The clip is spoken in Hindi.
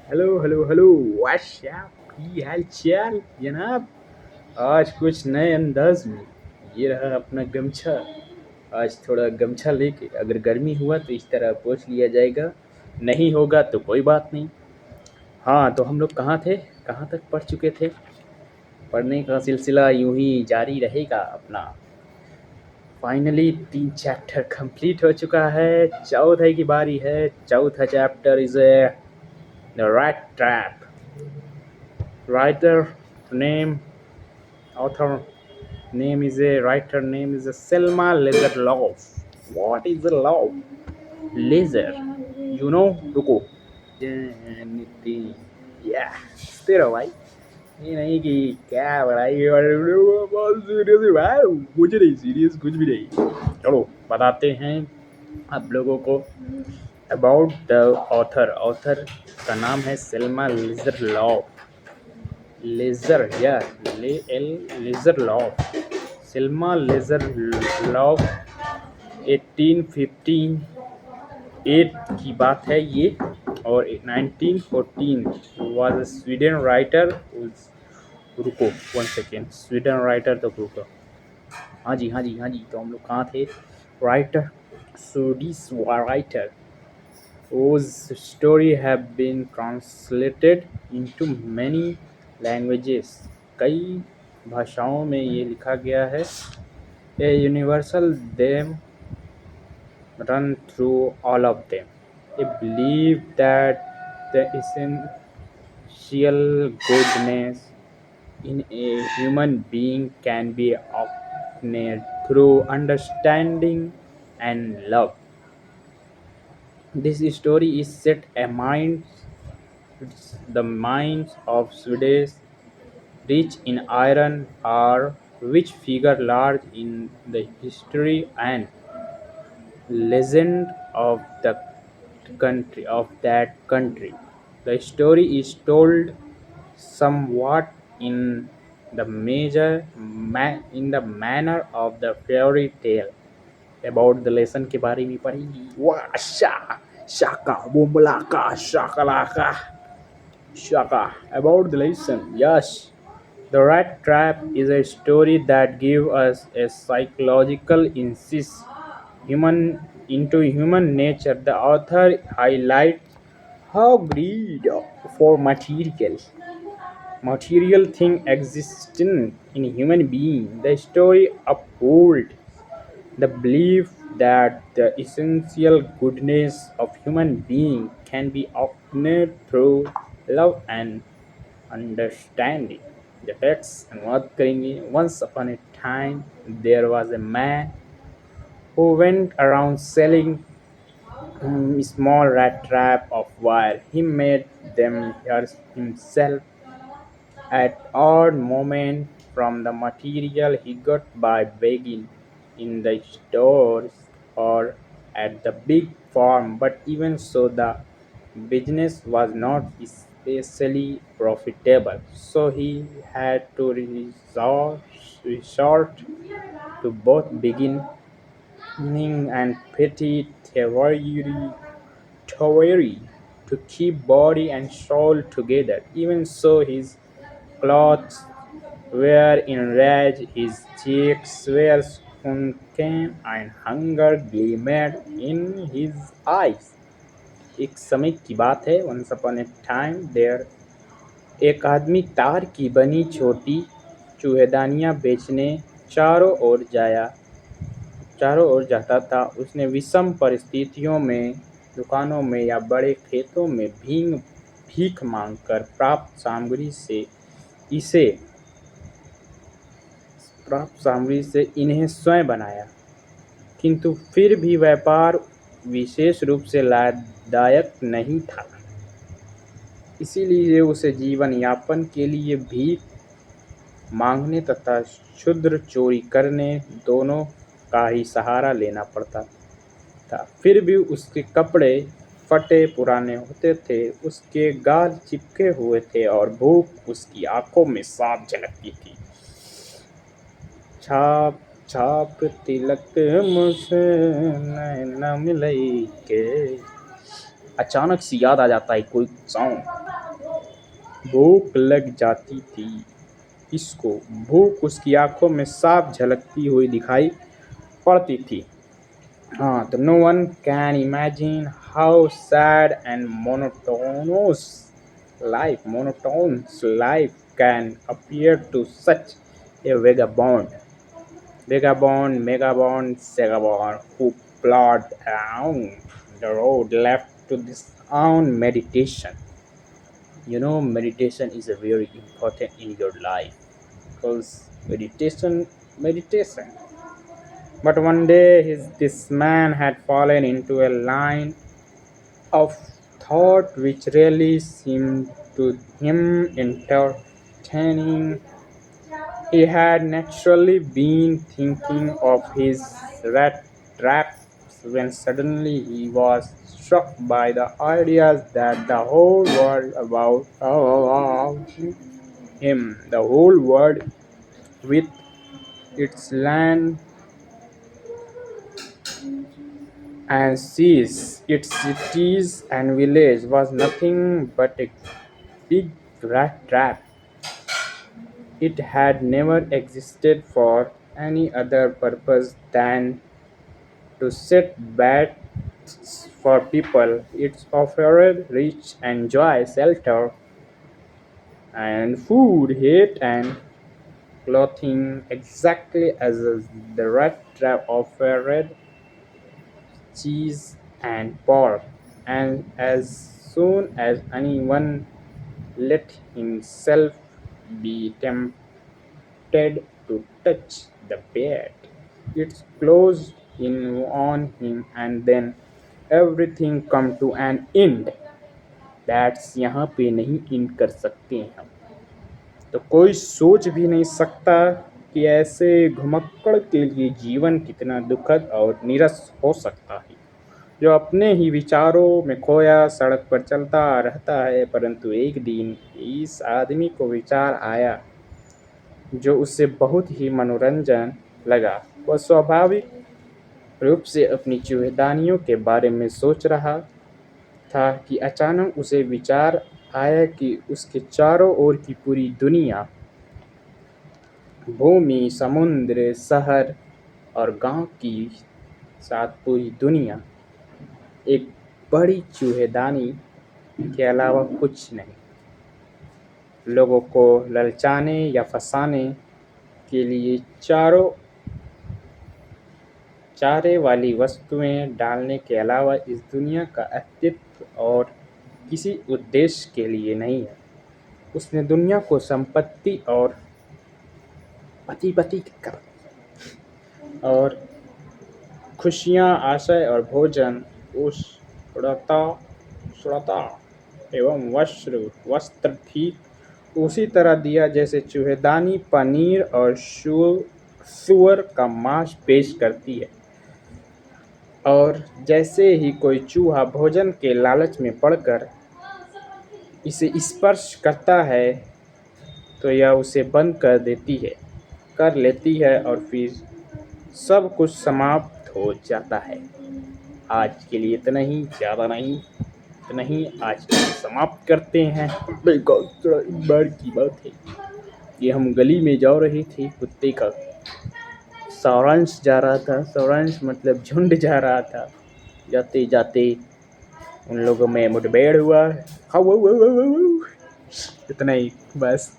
Hello hello hello. व्हाट्सएप की हाल चाल जनाब। आज कुछ नए अंदाज में। ये रहा अपना गमछा। आज थोड़ा गमछा लेके अगर गर्मी हुआ तो इस तरह पोंछ लिया जाएगा। नहीं होगा तो कोई बात नहीं। हाँ, तो हम लोग कहाँ थे? कहाँ तक पढ़ चुके थे? पढ़ने का सिलसिला यूं ही जारी रहेगा अपना। फाइनली 3 चैप्टर कंप्लीट हो चुका है। चौथे की बारी है। चौथा chapter is the rat trap. Writer name, author name is a writer name is a Selma Lagerlöf. What is a love? Laser. You know? रुको। Anything. Yeah. तेरा भाई। ये नहीं कि क्या पढ़ाई के बारे में बहुत सीरियस है भाई। कुछ नहीं सीरियस, कुछ भी नहीं। चलो बताते हैं आप लोगों को अबाउट द ऑथर। ऑथर का नाम है सेल्मा लेजर लॉफ। लेजर या लेजर लॉफ। सिल्मा लेजर लॉफ 1858 की बात है ये। और 1914 वाज स्वीडन राइटर। रुको 1 सेकेंड। स्वीडन राइटर तो रुको। हाँ जी हाँ जी हाँ जी, तो हम लोग कहाँ थे? Writer, Swedish writer whose story have been translated into many languages। कई भाषाओं में ये लिखा गया है। A universal theme run through all of them। A belief that the essential goodness in a human being can be obtained through understanding and love। This story is set amidst the mines of Swedish, rich in iron ore, which figure large in the history and legend of that country. The story is told somewhat in in the manner of the fairy tale। About the lesson के बारे में पढ़ेंगी। वाह शाका बुमलाका शाकलाका shaka। About the lesson, yes, the rat trap is a story that gives us a psychological insight human into human nature। The author highlights how greed for material thing exists in human being। The story upholds the belief that the essential goodness of human being can be obtained through love and understanding। The text अनुवाद करेंगे। Once upon a time there was a man who went around selling small rat trap of wire। He made them himself at odd moments from the material he got by begging in the stores or at the big farm, but even so the business was not especially profitable, so he had to resort to both beginning and petty thievery to keep body and soul together. Even so, his clothes were in rags, his cheeks were sunken, and hunger gleamed in his eyes। एक समय की बात है। Once upon a time there। एक आदमी तार की बनी छोटी चूहेदानियां बेचने चारों ओर जाता था। उसने विषम परिस्थितियों में दुकानों में या बड़े खेतों में भीख मांगकर प्राप्त सामग्री से इन्हें स्वयं बनाया, किंतु फिर भी व्यापार विशेष रूप से लाभदायक नहीं था। इसीलिए उसे जीवन यापन के लिए भीख मांगने तथा क्षुद्र चोरी करने दोनों का ही सहारा लेना पड़ता था। फिर भी उसके कपड़े फटे पुराने होते थे, उसके गाल चिपके हुए थे और भूख उसकी आंखों में साफ झलकती थी। छाप छाप तिलक मुझसे नैना मिलई के। अचानक से याद आ जाता है कोई सॉन्ग। भूख लग जाती थी इसको। भूख उसकी आंखों में साफ झलकती हुई दिखाई पड़ती थी। हाँ, तो no one can imagine how sad and monotonous life can appear to such a vagabond, who plod along the road left to his own meditation. You know, meditation is a very important in your life because meditation. But one day this man had fallen into a line of thought which really seemed to him entertaining. He had naturally been thinking of his rat traps when suddenly he was struck by the ideas that the whole world about him, the whole world with its land and seas, its cities and villages was nothing but a big rat trap. It had never existed for any other purpose than to set baits for people. It offered rich and joy, shelter and food, heat and clothing, exactly as the rat trap offered cheese and pork. And as soon as anyone let himself be tempted to touch the bait, it closed in on him, and then everything come to an end. That's यहाँ पे नहीं इन कर सकते हैं हम। तो कोई सोच भी नहीं सकता कि ऐसे घुमक्कड़ के लिए जीवन कितना दुखद और नीरस हो सकता है, जो अपने ही विचारों में खोया सड़क पर चलता रहता है। परंतु एक दिन इस आदमी को विचार आया जो उसे बहुत ही मनोरंजन लगा। वह स्वाभाविक रूप से अपनी चूहेदानियों के बारे में सोच रहा था कि अचानक उसे विचार आया कि उसके चारों ओर की पूरी दुनिया, भूमि, समुद्र, शहर और गांव की साथ पूरी दुनिया एक बड़ी चूहेदानी के अलावा कुछ नहीं। लोगों को ललचाने या फंसाने के लिए चारे वाली वस्तुएं डालने के अलावा इस दुनिया का अस्तित्व और किसी उद्देश्य के लिए नहीं है। उसने दुनिया को संपत्ति और पति कर और खुशियाँ, आशय और भोजन, उष्णता एवं वस्त्र ठीक उसी तरह दिया जैसे चूहेदानी पनीर और सूअर का मांस पेश करती है। और जैसे ही कोई चूहा भोजन के लालच में पड़कर इसे स्पर्श करता है तो यह उसे बंद कर लेती है और फिर सब कुछ समाप्त हो जाता है। आज के लिए इतना ही, ज़्यादा नहीं, इतना ही आज के लिए समाप्त करते हैं। एक बार की बात है कि हम गली में जा रहे थे, कुत्ते का सारांश जा रहा था, सारांश मतलब झुंड जा रहा था। जाते जाते उन लोगों में मुठभेड़ हुआ। इतना ही बस।